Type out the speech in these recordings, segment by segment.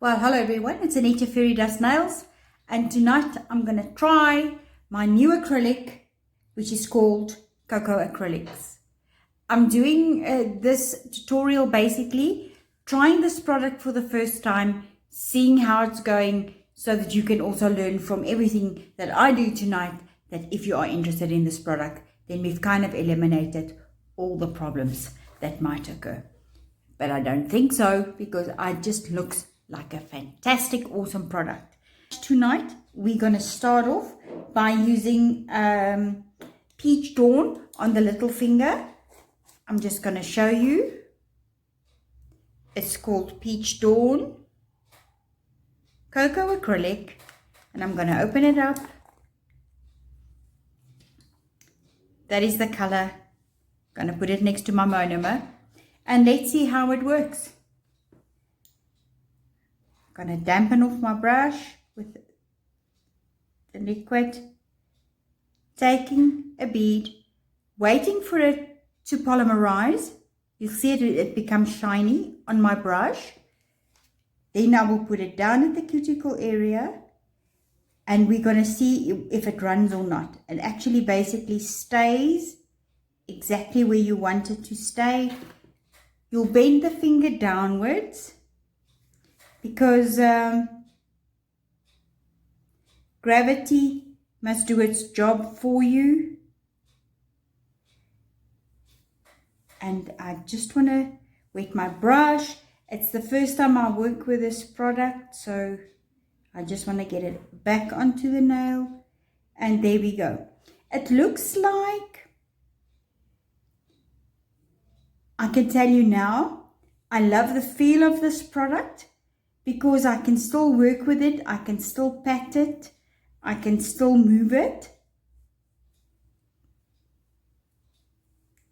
Well, hello everyone, it's Annette of Fairydust Nails, and tonight I'm going to try my new acrylic, which is called Coco Acrylics. I'm doing this tutorial basically, trying this product for the first time, seeing how it's going, so that you can also learn from everything that I do tonight, that if you are interested in this product, then we've kind of eliminated all the problems that might occur. But I don't think so, because it just looks like a fantastic, awesome product. Tonight, we're going to start off by using Peach Dawn on the little finger. I'm just going to show you. It's called Peach Dawn Coco Acrylic, and I'm going to open it up. That is the color. I'm going to put it next to my Monomer, and let's see how it works. I'm going to dampen off my brush with the liquid, taking a bead, waiting for it to polymerize. You'll see it becomes shiny on my brush. Then I will put it down at the cuticle area, and we're going to see if it runs or not. It actually basically stays exactly where you want it to stay. You'll bend the finger downwards, because gravity must do its job for you. And I just want to wet my brush. It's the first time I work with this product, so I just want to get it back onto the nail. And there we go. It looks like, I can tell you now, I love the feel of this product, because I can still work with it, I can still pat it, I can still move it,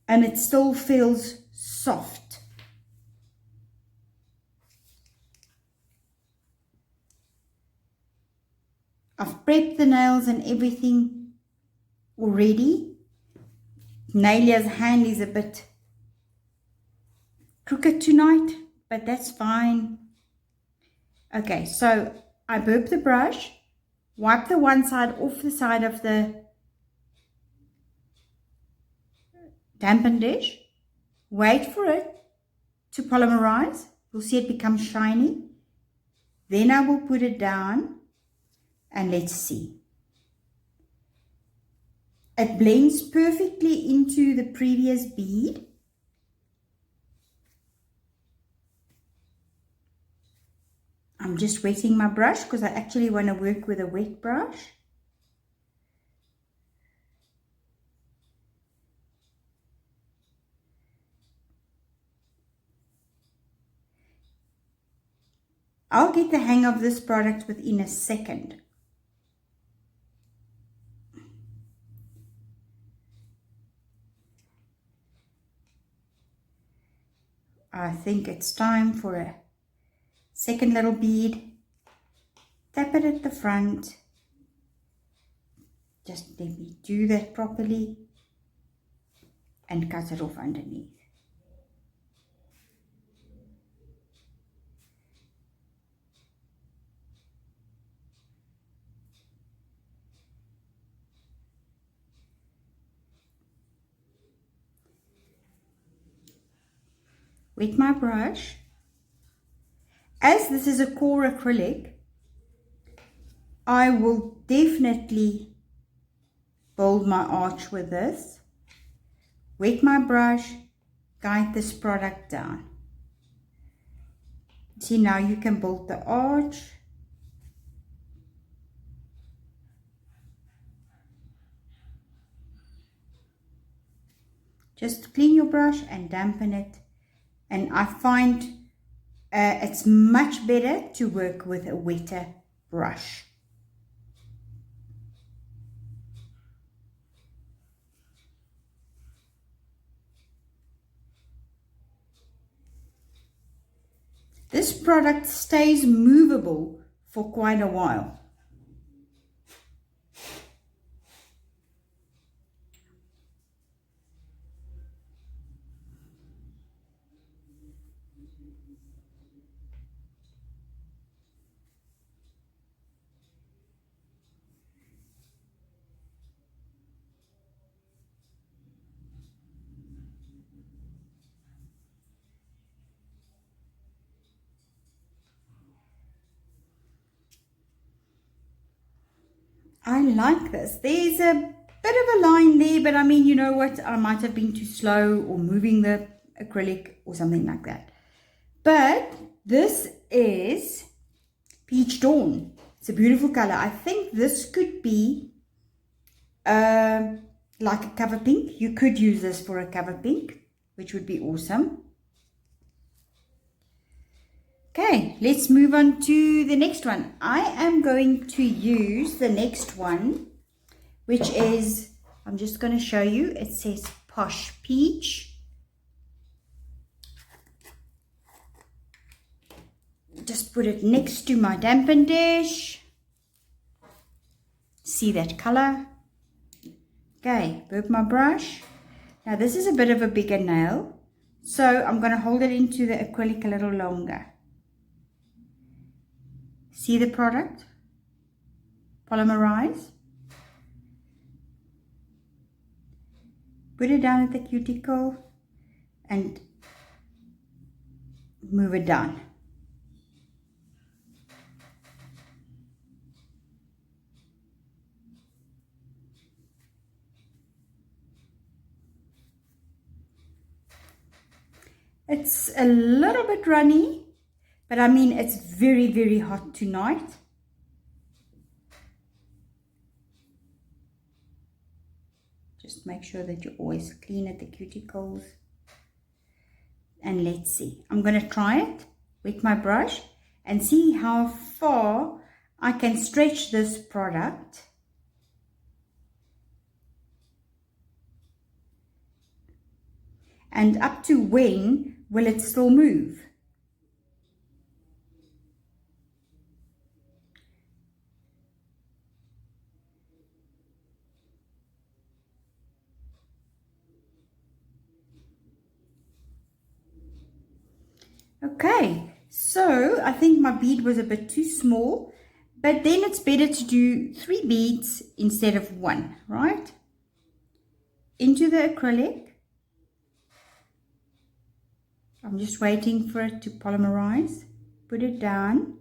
and it still feels soft. I've prepped the nails and everything already. Nalia's hand is a bit crooked tonight, but that's fine. Okay, so I burp the brush, wipe the one side off the side of the dampened dish, wait for it to polymerize. You'll see it become shiny. Then I will put it down, and let's see. It blends perfectly into the previous bead. I'm just wetting my brush, because I actually want to work with a wet brush. I'll get the hang of this product within a second. I think it's time for a second little bead. Tap it at the front. Just let me do that properly, and cut it off underneath. Wet my brush. As this is a core acrylic, I will definitely build my arch with this. Wet my brush, guide this product down. See, now you can build the arch. Just clean your brush and dampen it. And I find it's much better to work with a wetter brush. This product stays movable for quite a while. I like this. There's a bit of a line there, but I mean, you know what? I might have been too slow or moving the acrylic or something like that. But this is Peach Dawn. It's a beautiful color. I think this could be like a cover pink. You could use this for a cover pink, which would be awesome. Okay, let's move on to the next one. I am going to use the next one, which is, I'm just going to show you, it says Posh Peach. Just put it next to my dampen dish. See that color? Okay, put my brush. Now this is a bit of a bigger nail, so I'm going to hold it into the acrylic a little longer. See the product? Polymerize. Put it down at the cuticle and move it down. It's a little bit runny, but I mean, it's very, very hot tonight. Just make sure that you always clean at the cuticles. And let's see. I'm going to try it with my brush and see how far I can stretch this product. And up to when will it still move? Okay, so I think my bead was a bit too small, but then it's better to do 3 beads instead of 1, right? Into the acrylic. I'm just waiting for it to polymerize. Put it down.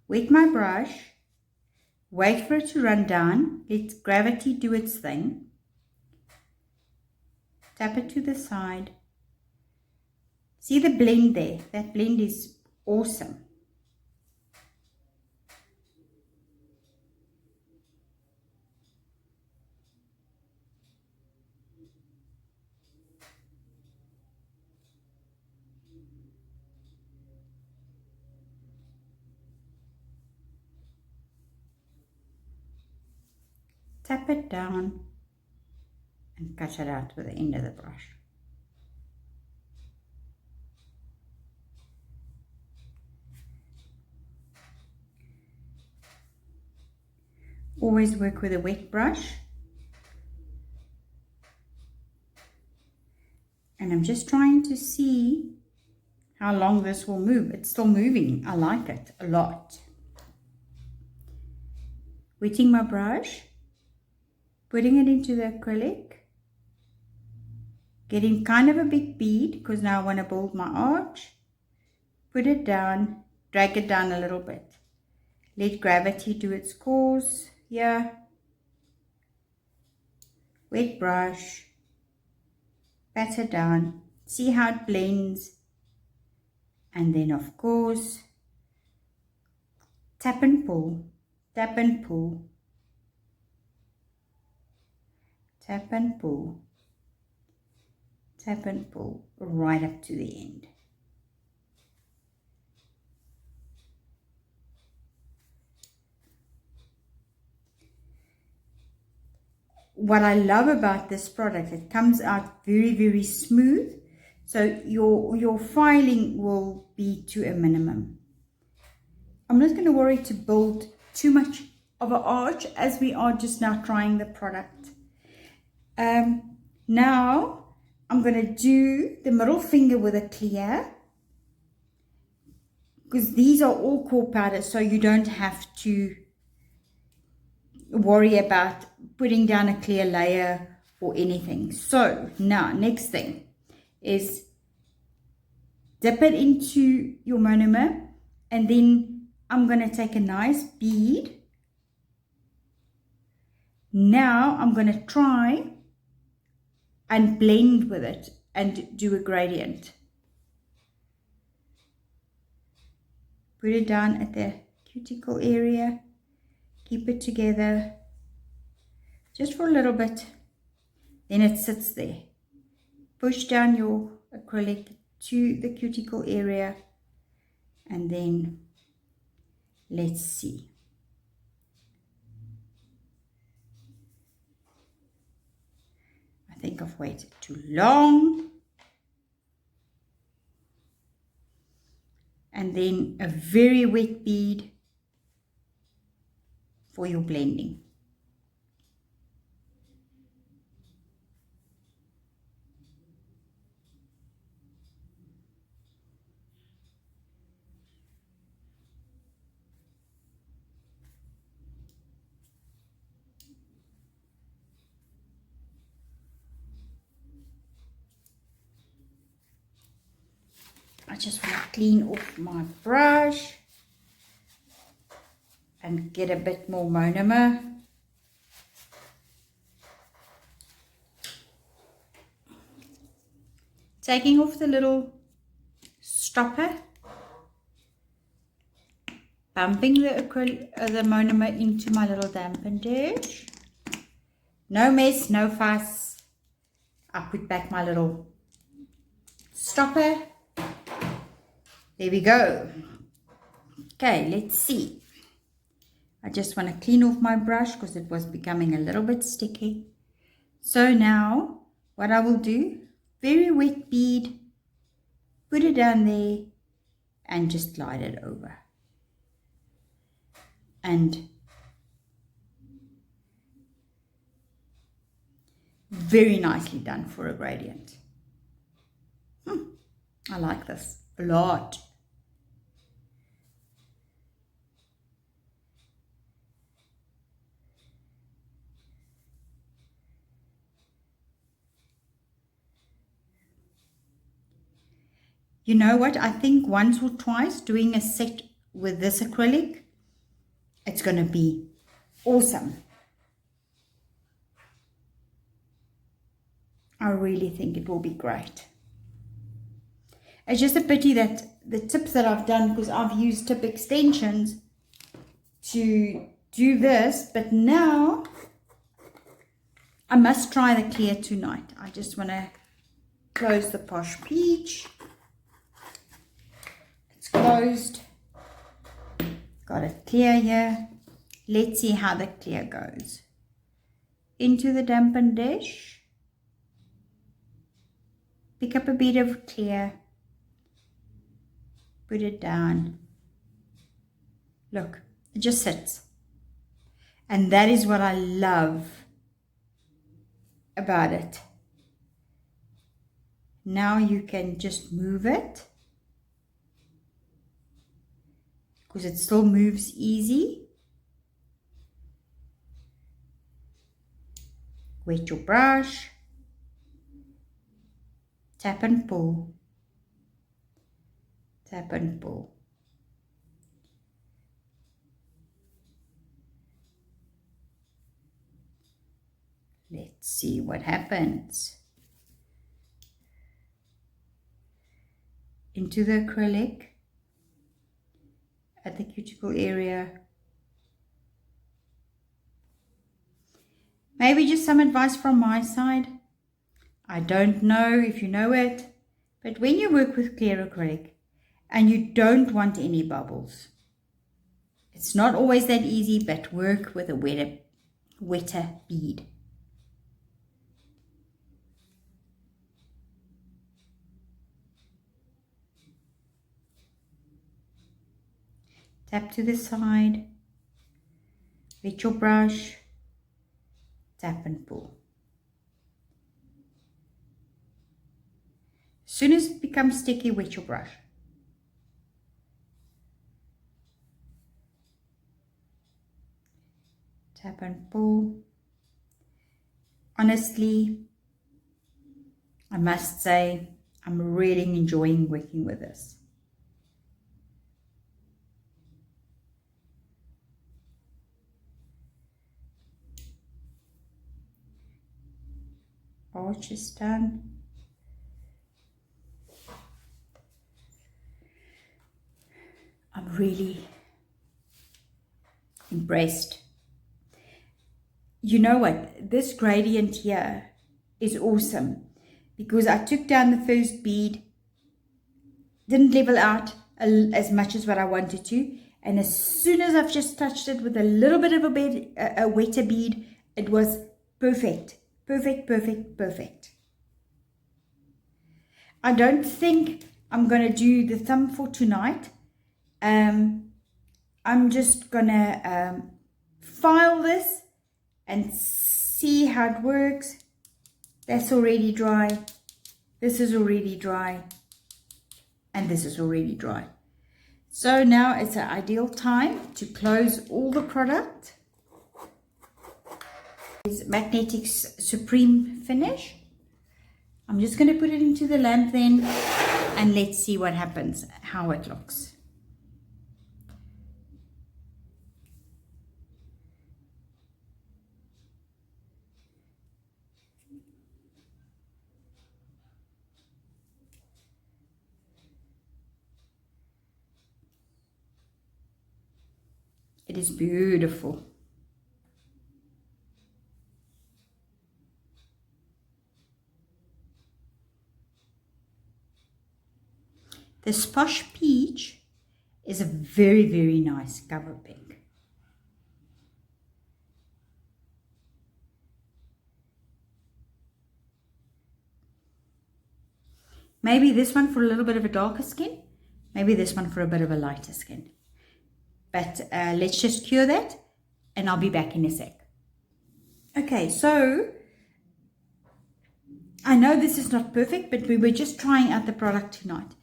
Wet my brush. Wait for it to run down. Let gravity do its thing. Tap it to the side. See the blend there? That blend is awesome. Tap it down and cut it out with the end of the brush. Always work with a wet brush. And I'm just trying to see how long this will move. It's still moving. I like it a lot. Wetting my brush. Putting it into the acrylic. Getting kind of a big bead because now I want to build my arch. Put it down. Drag it down a little bit. Let gravity do its course. Here. Wet brush. Pat it down. See how it blends. And then of course, tap and pull. Tap and pull. Tap and pull. Tap and pull right up to the end. What I love about this product, it comes out very, very smooth. So your filing will be to a minimum. I'm not going to worry to build too much of an arch as we are just now trying the product. Now I'm going to do the middle finger with a clear, because these are all core powders, so you don't have to worry about putting down a clear layer or anything. So now next thing is dip it into your monomer, and then I'm going to take a nice bead Now I'm going to try and blend with it and do a gradient. Put it down at the cuticle area, keep it together just for a little bit, then it sits there. Push down your acrylic to the cuticle area, and then let's see. I think I've waited too long. And then a very wet bead for your blending. I just want to clean off my brush and get a bit more monomer. Taking off the little stopper, bumping the monomer into my little dampen dish. No mess, no fuss. I put back my little stopper. There we go. Okay, let's see. I just want to clean off my brush because it was becoming a little bit sticky. So now what I will do, very wet bead, put it down there and just glide it over. And very nicely done for a gradient. I like this a lot. You know what? I think once or twice doing a set with this acrylic, it's going to be awesome. I really think it will be great. It's just a pity that the tips that I've done, because I've used tip extensions to do this, but now I must try the clear tonight. I just want to close the Posh Peach. It's closed. Got it clear here. Let's see how the clear goes. Into the dampened dish. Pick up a bit of clear. Put it down. Look, it just sits. And that is what I love about it. Now you can just move it, because it still moves easy. Wet your brush. Tap and pull. Tap and pull. Let's see what happens. Into the acrylic at the cuticle area. Maybe just some advice from my side. I don't know if you know it, but when you work with clear acrylic and you don't want any bubbles, it's not always that easy, but work with a wetter bead. Tap to the side, wet your brush, tap and pull. As soon as it becomes sticky, wet your brush. Tap and pull. Honestly, I must say, I'm really enjoying working with this. arch is done. I'm really impressed. You know what? This gradient here is awesome because I took down the first bead, didn't level out as much as what I wanted to, and as soon as I've just touched it with a little bit of a wetter bead, it was perfect. Perfect, perfect, perfect. I don't think I'm going to do the thumb for tonight. I'm just going to file this and see how it works. That's already dry. This is already dry. And this is already dry. So now it's an ideal time to close all the product. This Magnetic's Supreme Finish. I'm just going to put it into the lamp then, and let's see what happens, how it looks. It is beautiful. This Posh Peach is a very, very nice cover pink. Maybe this one for a little bit of a darker skin. Maybe this one for a bit of a lighter skin. But let's just cure that and I'll be back in a sec. Okay, so I know this is not perfect, but we were just trying out the product tonight.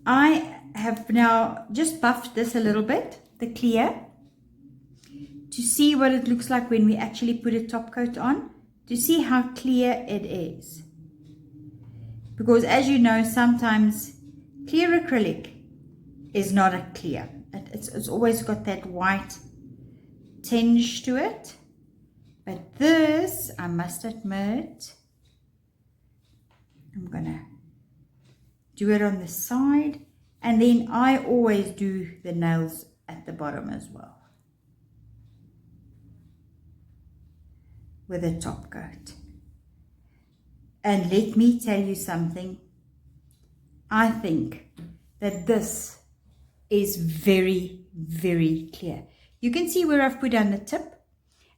I have now just buffed this a little bit, the clear, to see what it looks like when we actually put a top coat on, to see how clear it is. Because as you know, sometimes clear acrylic is not a clear. It's always got that white tinge to it. But this, I must admit, I'm going to do it on the side, and then I always do the nails at the bottom as well with a top coat. And let me tell you something, I think that this is very, very clear. You can see where I've put down the tip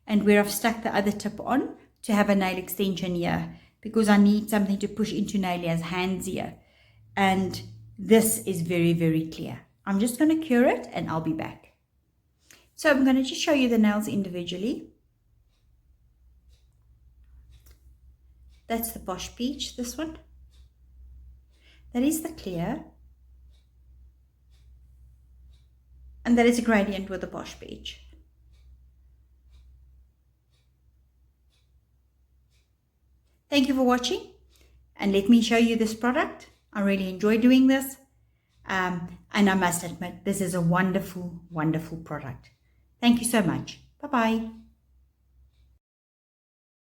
and where I've stuck the other tip on to have a nail extension here, because I need something to push into Nalia's hands here. And this is very, very clear. I'm just going to cure it and I'll be back. So I'm going to just show you the nails individually. That's the Posh Peach, this one. That is the clear. And that is a gradient with the Posh Peach. Thank you for watching. And let me show you this product. I really enjoy doing this. And I must admit, this is a wonderful, wonderful product. Thank you so much. Bye-bye.